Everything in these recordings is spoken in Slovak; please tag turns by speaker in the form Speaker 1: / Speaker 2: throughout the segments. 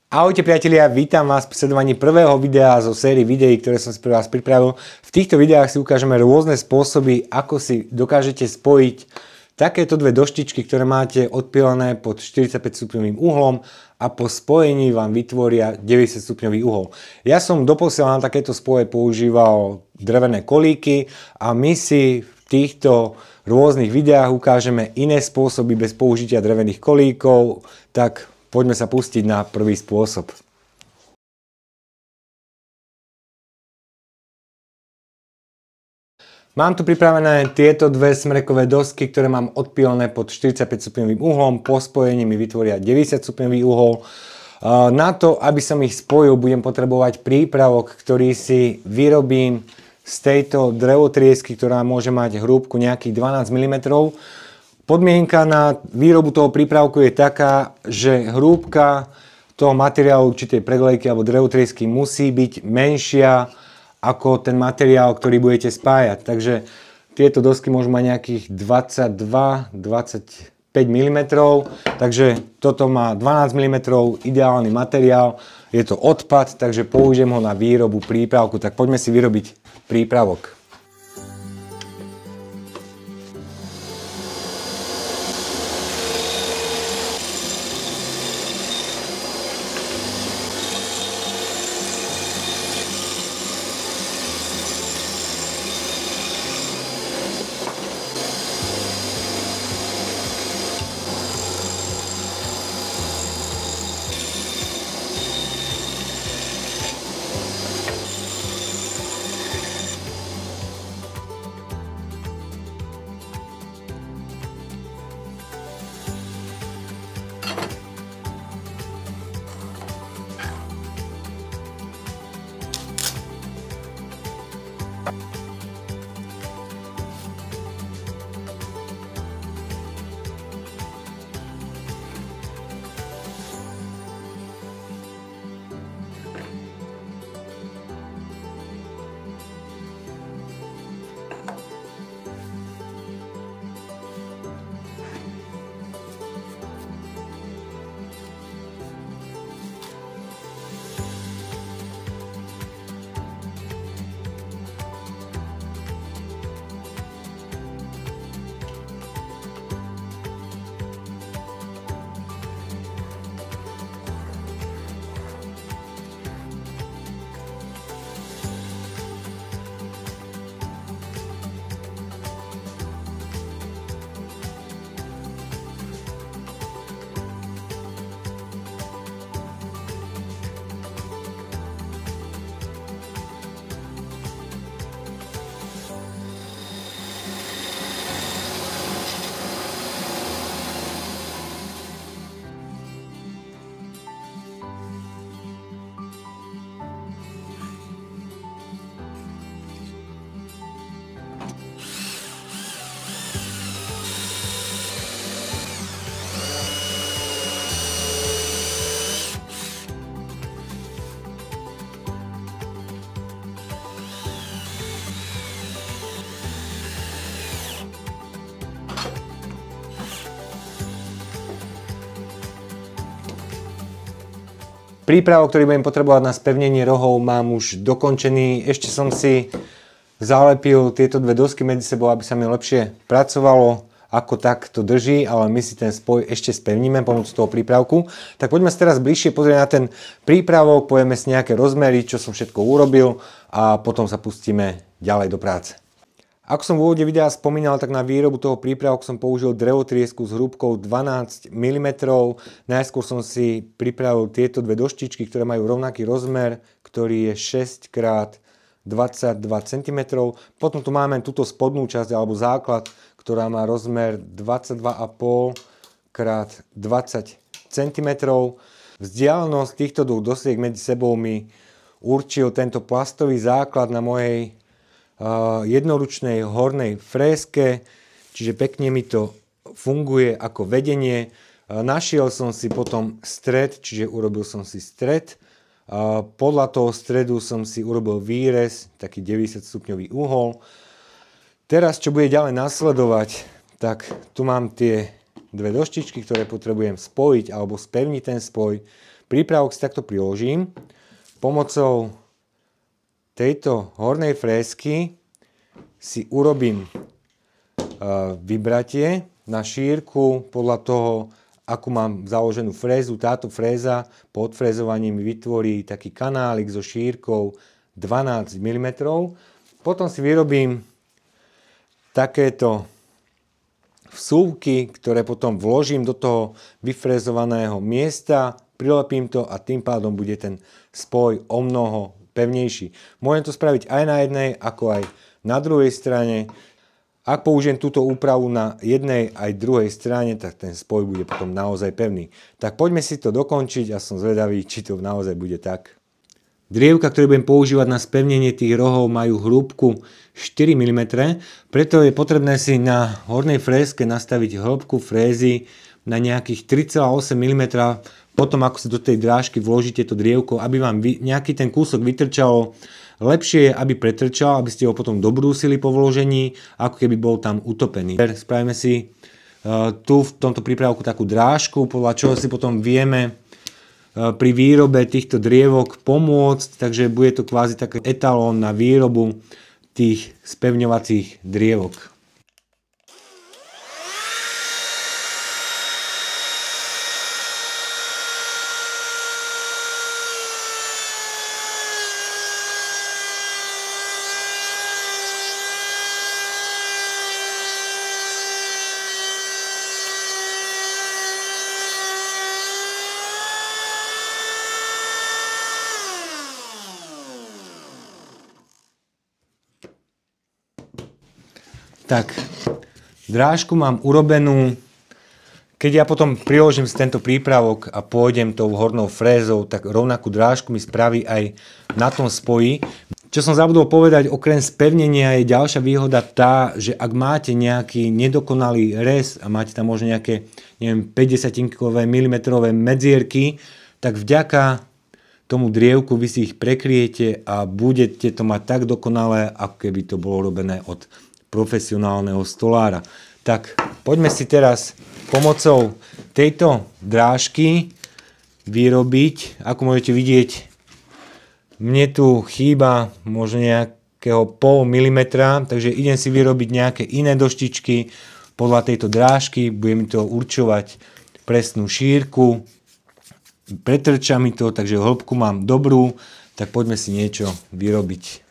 Speaker 1: Ahojte priatelia, vítam vás pri sledovaní prvého videa zo série videí, ktoré som si pre vás pripravil. V týchto videách si ukážeme rôzne spôsoby, ako si dokážete spojiť takéto dve doštičky, ktoré máte odpílené pod 45 stupňovým uhlom a po spojení vám vytvoria 90 stupňový uhol. Ja som doposiaľ na takéto spoje používal drevené kolíky a my si v týchto rôznych videách ukážeme iné spôsoby bez použitia drevených kolíkov, tak poďme sa pustiť na prvý spôsob. Mám tu pripravené tieto dve smrekové dosky, ktoré mám odpílené pod 45 stupňovým uhlom. Po spojení mi vytvoria 90 stupňový uhol. Na to, aby som ich spojil, budem potrebovať prípravok, ktorý si vyrobím z tejto drevotriesky, ktorá môže mať hrúbku nejakých 12 mm. Podmienka na výrobu toho prípravku je taká, že hrúbka toho materiálu určitej preglejky alebo drevotriesky musí byť menšia ako ten materiál, ktorý budete spájať. Takže tieto dosky môžu mať nejakých 22-25 mm, takže toto má 12 mm, ideálny materiál, je to odpad, takže použijem ho na výrobu prípravku. Tak poďme si vyrobiť prípravok. Prípravok, ktorý budem potrebovať na spevnenie rohov, mám už dokončený. Ešte som si zalepil tieto dve dosky medzi sebou, aby sa mi lepšie pracovalo. Ako tak to drží, ale my si ten spoj ešte spevníme pomocou toho prípravku. Tak poďme sa teraz bližšie pozrieť na ten prípravok, povieme si nejaké rozmery, čo som všetko urobil a potom sa pustíme ďalej do práce. Ako som v úvode videa spomínal, tak na výrobu toho prípravku som použil drevotriesku s hrúbkou 12 mm. Najskôr som si pripravil tieto dve doštičky, ktoré majú rovnaký rozmer, ktorý je 6 x 22 cm. Potom tu máme túto spodnú časť alebo základ, ktorá má rozmer 22,5 x 20 cm. Vzdialenosť týchto dvoch dosiek medzi sebou mi určil tento plastový základ na mojej jednoručnej hornej fréske, čiže pekne mi to funguje ako vedenie. Našiel som si potom stred, čiže urobil som si stred. Podľa toho stredu som si urobil výrez, taký 90 stupňový uhol. Teraz, čo bude ďalej nasledovať, tak tu mám tie dve doštičky, ktoré potrebujem spojiť alebo spevniť ten spoj. prípravok si takto priložím. Pomocou tejto hornej frézky si urobím vybratie na šírku podľa toho, akú mám založenú frézu. Táto fréza po odfrézovaní mi vytvorí taký kanálik so šírkou 12 mm. Potom si vyrobím takéto vsúvky, ktoré potom vložím do toho vyfrézovaného miesta, prilepím to a tým pádom bude ten spoj o mnoho pevnejší. Môžem to spraviť aj na jednej, ako aj na druhej strane. Ak použijem túto úpravu na jednej aj druhej strane, tak ten spoj bude potom naozaj pevný. Tak poďme si to dokončiť a som zvedavý, či to naozaj bude tak. Drievka, ktoré budem používať na spevnenie tých rohov, majú hĺbku 4 mm, preto je potrebné si na hornej frézke nastaviť hĺbku frézy na nejakých 3,8 mm. Potom, ako si do tej drážky vložíte to drievko, aby vám nejaký ten kúsok vytrčalo, lepšie je, aby pretrčal, aby ste ho potom dobrúsili po vložení, ako keby bol tam utopený. Spravíme si tu v tomto prípravku takú drážku, podľa čoho si potom vieme pri výrobe týchto drievok pomôcť, takže bude to kvázi taký etalón na výrobu tých spevňovacích drievok. Tak, drážku mám urobenú. Keď ja potom priložím si tento prípravok a pôjdem tou hornou frézou, tak rovnakú drážku mi spraví aj na tom spoji. Čo som zabudol povedať, okrem spevnenia je ďalšia výhoda tá, že ak máte nejaký nedokonalý rez a máte tam možno nejaké, neviem, 50-kové milimetrové medzierky, tak vďaka tomu drievku vy si ich prekryjete a budete to mať tak dokonalé, ako keby to bolo robené od profesionálneho stolára. Tak poďme si teraz pomocou tejto drážky vyrobiť, ako môžete vidieť, mne tu chýba možno nejakého pol milimetra, takže idem si vyrobiť nejaké iné doštičky podľa tejto drážky, budem to určovať presnú šírku, pretrča mi to, takže hĺbku mám dobrú, tak poďme si niečo vyrobiť.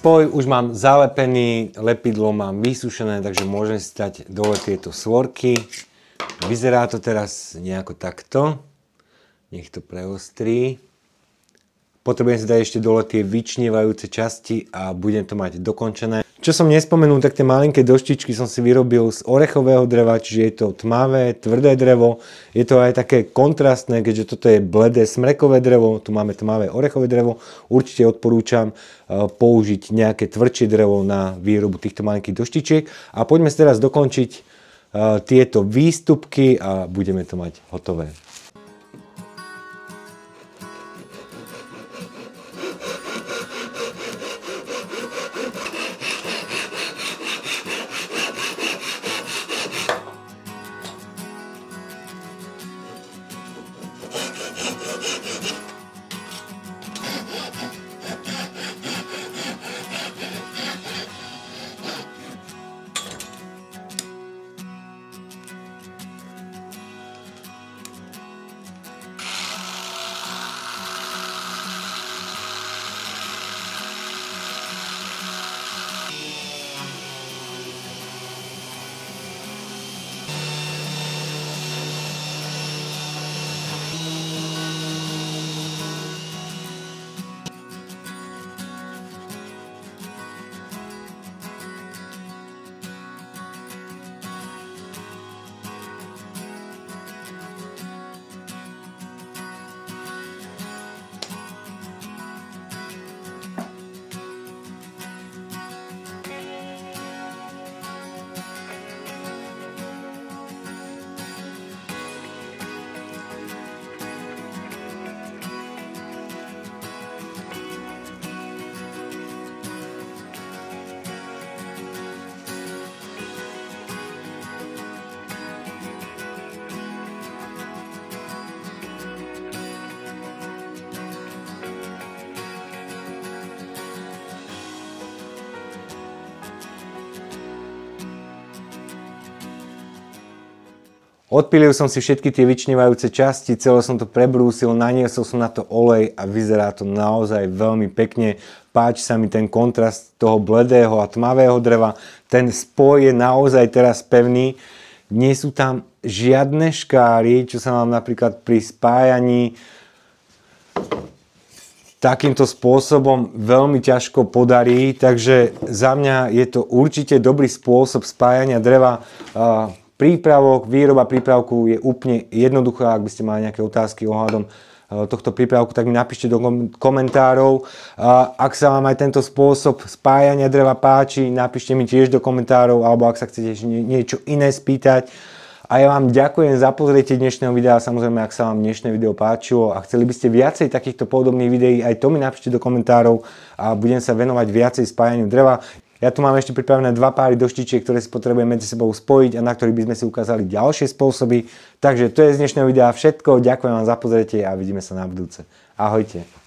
Speaker 1: spoj už mám zalepený, lepidlo mám vysušené, takže môžem si dať dole tieto svorky. Vyzerá to teraz nejako takto. Nech to preostrí. Potrebujem si dať ešte dole tie vyčnievajúce časti a budem to mať dokončené. Čo som nespomenul, tak tie malinké doštičky som si vyrobil z orechového dreva, čiže je to tmavé, tvrdé drevo. Je to aj také kontrastné, keďže toto je bledé smrekové drevo, tu máme tmavé orechové drevo. Určite odporúčam použiť nejaké tvrdšie drevo na výrobu týchto malinkých doštičiek. A poďme si teraz dokončiť tieto výstupky a budeme to mať hotové. Odpílil som si všetky tie vyčnievajúce časti, celé som to prebrúsil, naniesol som na to olej a vyzerá to naozaj veľmi pekne. Páči sa mi ten kontrast toho bledého a tmavého dreva. Ten spoj je naozaj teraz pevný. Nie sú tam žiadne škáry, čo sa vám napríklad pri spájaní takýmto spôsobom veľmi ťažko podarí. Takže za mňa je to určite dobrý spôsob spájania dreva. Prípravok, výroba prípravku je úplne jednoduchá. Ak by ste mali nejaké otázky ohľadom tohto prípravku, tak mi napíšte do komentárov. Ak sa vám aj tento spôsob spájania dreva páči, napíšte mi tiež do komentárov, alebo ak sa chcete niečo iné spýtať. A ja vám ďakujem za pozrietie dnešného videa. Samozrejme, ak sa vám dnešné video páčilo a chceli by ste viacej takýchto podobných videí, aj to mi napíšte do komentárov a budem sa venovať viacej spájaniu dreva. Ja tu mám ešte pripravené 2 páry doštičiek, ktoré si potrebujem medzi sebou spojiť a na ktorých by sme si ukázali ďalšie spôsoby. Takže to je z dnešného videa všetko. Ďakujem vám za pozretie a vidíme sa na budúce. Ahojte.